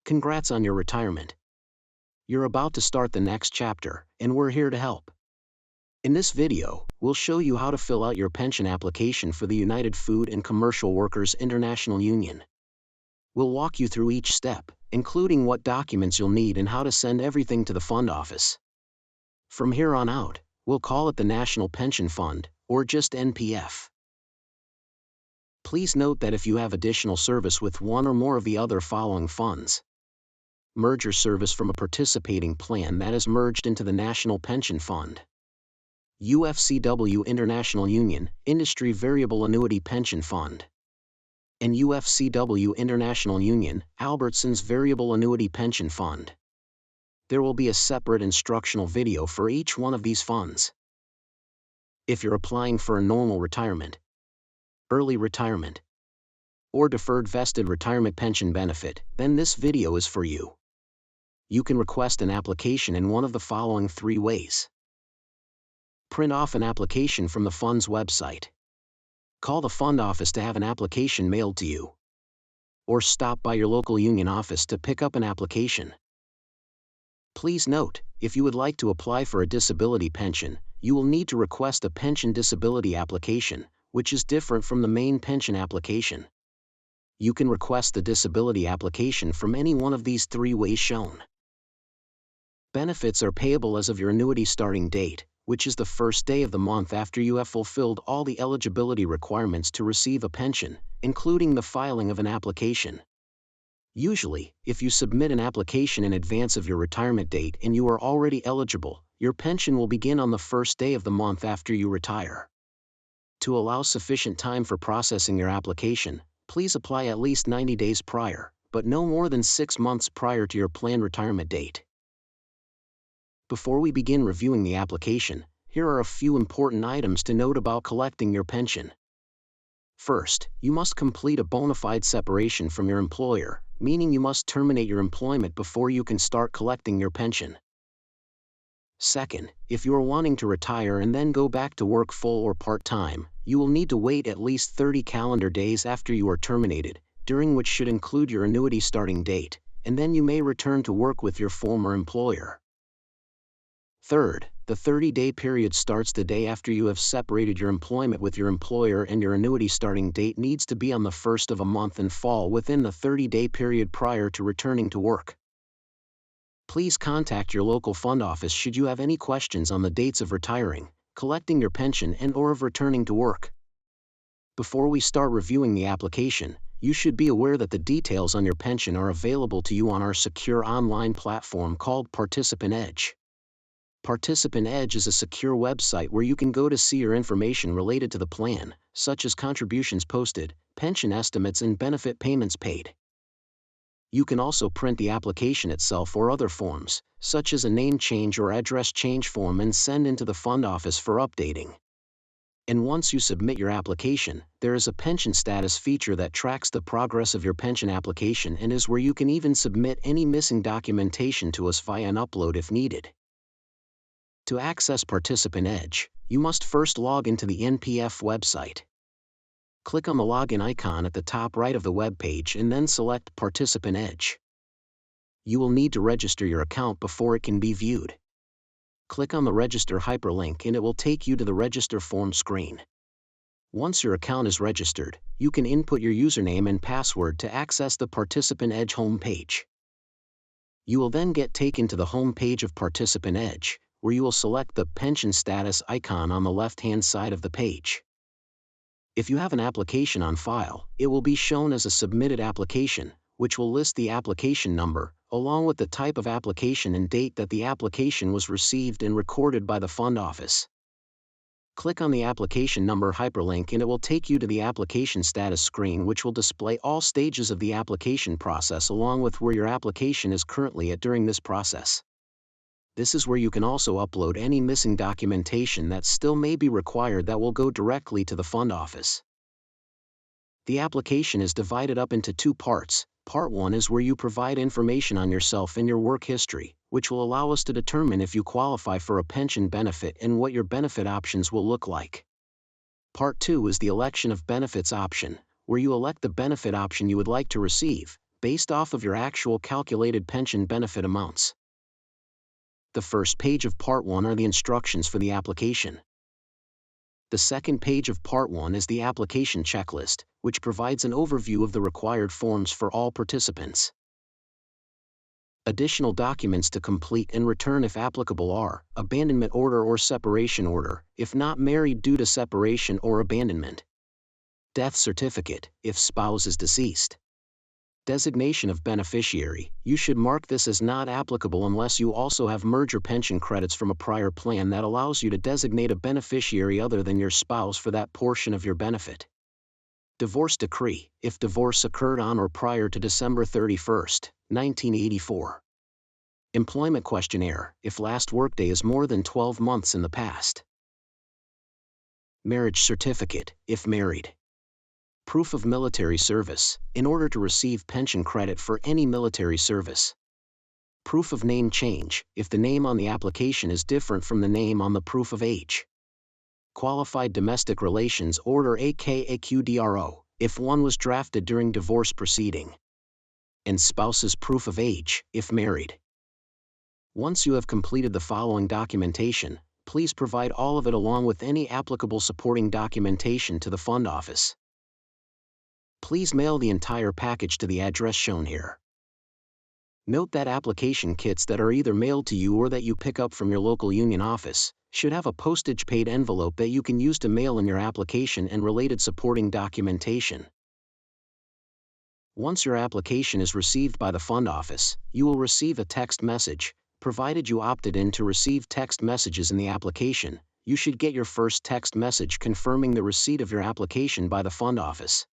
Congrats on your retirement. You're about to start the next chapter, and we're here to help. In this video, we'll show you how to fill out your pension application for the United Food and Commercial Workers International Union. We'll walk you through each step, including what documents you'll need and how to send everything to the fund office. From here on out, we'll call it the National Pension Fund, or just NPF. Please note that if you have additional service with one or more of the other following funds, merger service from a participating plan that is merged into the National Pension Fund, UFCW International Union, Industry Variable Annuity Pension Fund, and UFCW International Union, Albertsons Variable Annuity Pension Fund. There will be a separate instructional video for each one of these funds. If you're applying for a normal retirement, early retirement, or deferred vested retirement pension benefit, then this video is for you. You can request an application in one of the following three ways. Print off an application from the fund's website. Call the fund office to have an application mailed to you. Or stop by your local union office to pick up an application. Please note, if you would like to apply for a disability pension, you will need to request a pension disability application, which is different from the main pension application. You can request the disability application from any one of these three ways shown. Benefits are payable as of your annuity starting date, which is the first day of the month after you have fulfilled all the eligibility requirements to receive a pension, including the filing of an application. Usually, if you submit an application in advance of your retirement date and you are already eligible, your pension will begin on the first day of the month after you retire. To allow sufficient time for processing your application, please apply at least 90 days prior, but no more than 6 months prior to your planned retirement date. Before we begin reviewing the application, here are a few important items to note about collecting your pension. First, you must complete a bona fide separation from your employer, meaning you must terminate your employment before you can start collecting your pension. Second, if you are wanting to retire and then go back to work full or part-time, you will need to wait at least 30 calendar days after you are terminated, during which should include your annuity starting date, and then you may return to work with your former employer. Third, the 30-day period starts the day after you have separated your employment with your employer, and your annuity starting date needs to be on the first of a month and fall within the 30-day period prior to returning to work. Please contact your local fund office should you have any questions on the dates of retiring, collecting your pension, and/or of returning to work. Before we start reviewing the application, you should be aware that the details on your pension are available to you on our secure online platform called Participant Edge. Participant Edge is a secure website where you can go to see your information related to the plan, such as contributions posted, pension estimates, and benefit payments paid. You can also print the application itself or other forms, such as a name change or address change form, and send into the fund office for updating. And once you submit your application, there is a pension status feature that tracks the progress of your pension application and is where you can even submit any missing documentation to us via an upload if needed. To access Participant Edge, you must first log into the NPF website. Click on the login icon at the top right of the web page and then select Participant Edge. You will need to register your account before it can be viewed. Click on the Register hyperlink and it will take you to the Register Form screen. Once your account is registered, you can input your username and password to access the Participant Edge homepage. You will then get taken to the home page of Participant Edge, where you will select the Pension Status icon on the left-hand side of the page. If you have an application on file, it will be shown as a submitted application, which will list the application number, along with the type of application and date that the application was received and recorded by the fund office. Click on the application number hyperlink and it will take you to the application status screen, which will display all stages of the application process along with where your application is currently at during this process. This is where you can also upload any missing documentation that still may be required that will go directly to the fund office. The application is divided up into two parts. Part 1 is where you provide information on yourself and your work history, which will allow us to determine if you qualify for a pension benefit and what your benefit options will look like. Part 2 is the election of benefits option, where you elect the benefit option you would like to receive, based off of your actual calculated pension benefit amounts. The first page of Part 1 are the instructions for the application. The second page of Part 1 is the application checklist, which provides an overview of the required forms for all participants. Additional documents to complete and return if applicable are abandonment order or separation order, if not married due to separation or abandonment. Death certificate, if spouse is deceased. Designation of beneficiary, you should mark this as not applicable unless you also have merger pension credits from a prior plan that allows you to designate a beneficiary other than your spouse for that portion of your benefit. Divorce decree, if divorce occurred on or prior to December 31, 1984. Employment questionnaire, if last workday is more than 12 months in the past. Marriage certificate, if married. Proof of military service, in order to receive pension credit for any military service. Proof of name change, if the name on the application is different from the name on the proof of age. Qualified domestic relations order aka QDRO, if one was drafted during divorce proceeding. And spouse's proof of age, if married. Once you have completed the following documentation, please provide all of it along with any applicable supporting documentation to the fund office. Please mail the entire package to the address shown here. Note that application kits that are either mailed to you or that you pick up from your local union office should have a postage-paid envelope that you can use to mail in your application and related supporting documentation. Once your application is received by the fund office, you will receive a text message. Provided you opted in to receive text messages in the application, you should get your first text message confirming the receipt of your application by the fund office.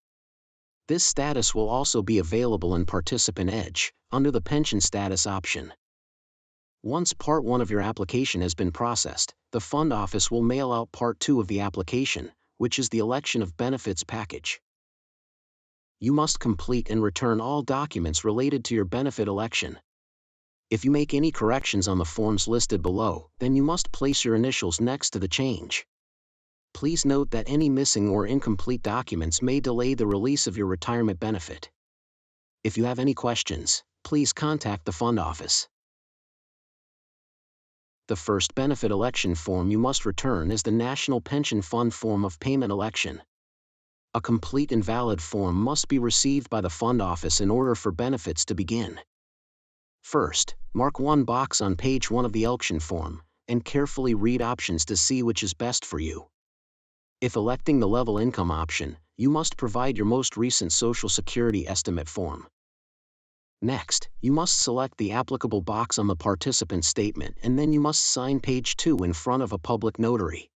This status will also be available in Participant Edge, under the Pension Status option. Once Part 1 of your application has been processed, the fund office will mail out Part 2 of the application, which is the election of benefits package. You must complete and return all documents related to your benefit election. If you make any corrections on the forms listed below, then you must place your initials next to the change. Please note that any missing or incomplete documents may delay the release of your retirement benefit. If you have any questions, please contact the fund office. The first benefit election form you must return is the National Pension Fund Form of Payment Election. A complete and valid form must be received by the fund office in order for benefits to begin. First, mark one box on page 1 of the election form, and carefully read options to see which is best for you. If electing the level income option, you must provide your most recent Social Security estimate form. Next, you must select the applicable box on the participant statement and then you must sign page 2 in front of a public notary.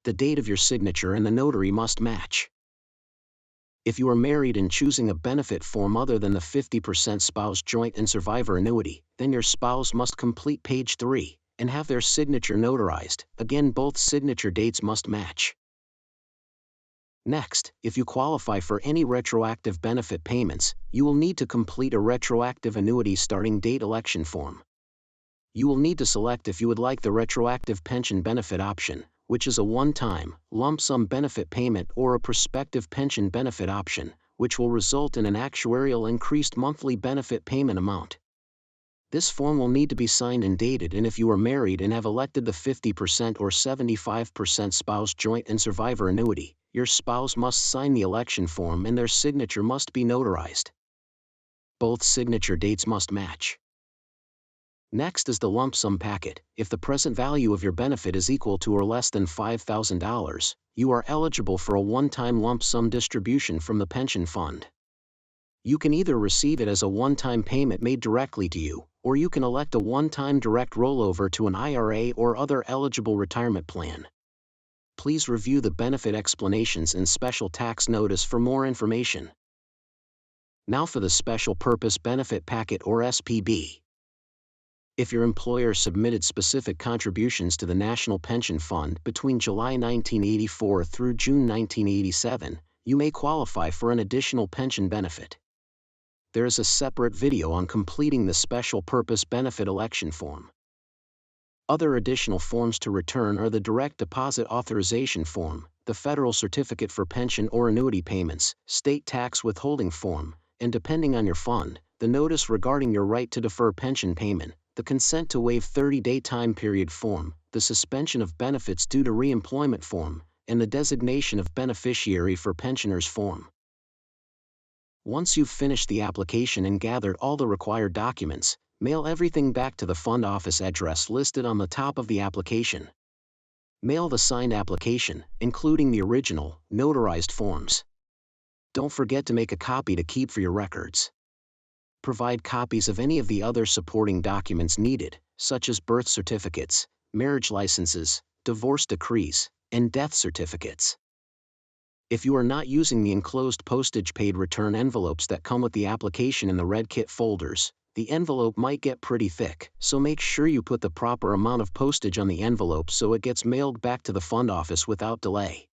The date of your signature and the notary must match. If you are married and choosing a benefit form other than the 50% spouse joint and survivor annuity, then your spouse must complete page 3 and have their signature notarized. Again, both signature dates must match. Next, if you qualify for any retroactive benefit payments, you will need to complete a retroactive annuity starting date election form. You will need to select if you would like the retroactive pension benefit option, which is a one-time, lump sum benefit payment, or a prospective pension benefit option, which will result in an actuarial increased monthly benefit payment amount. This form will need to be signed and dated, and if you are married and have elected the 50% or 75% spouse joint and survivor annuity, your spouse must sign the election form and their signature must be notarized. Both signature dates must match. Next is the lump sum packet. If the present value of your benefit is equal to or less than $5,000, you are eligible for a one-time lump sum distribution from the pension fund. You can either receive it as a one-time payment made directly to you, or you can elect a one-time direct rollover to an IRA or other eligible retirement plan. Please review the benefit explanations and special tax notice for more information. Now for the Special Purpose Benefit Packet or SPB. If your employer submitted specific contributions to the National Pension Fund between July 1984 through June 1987, you may qualify for an additional pension benefit. There is a separate video on completing the Special Purpose Benefit Election Form. Other additional forms to return are the Direct Deposit Authorization Form, the Federal Certificate for Pension or Annuity Payments, State Tax Withholding Form, and depending on your fund, the notice regarding your right to defer pension payment, the consent to waive 30-day time period form, the suspension of benefits due to reemployment form, and the designation of beneficiary for pensioners form. Once you've finished the application and gathered all the required documents, mail everything back to the fund office address listed on the top of the application. Mail the signed application, including the original, notarized forms. Don't forget to make a copy to keep for your records. Provide copies of any of the other supporting documents needed, such as birth certificates, marriage licenses, divorce decrees, and death certificates. If you are not using the enclosed postage-paid return envelopes that come with the application in the red kit folders, the envelope might get pretty thick, so make sure you put the proper amount of postage on the envelope so it gets mailed back to the fund office without delay.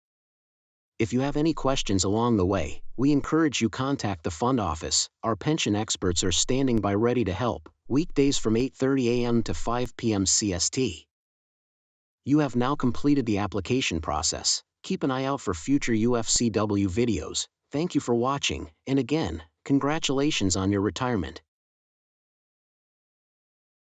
If you have any questions along the way, we encourage you contact the fund office. Our pension experts are standing by ready to help, weekdays from 8:30 a.m. to 5 p.m. CST. You have now completed the application process. Keep an eye out for future UFCW videos. Thank you for watching, and again, congratulations on your retirement.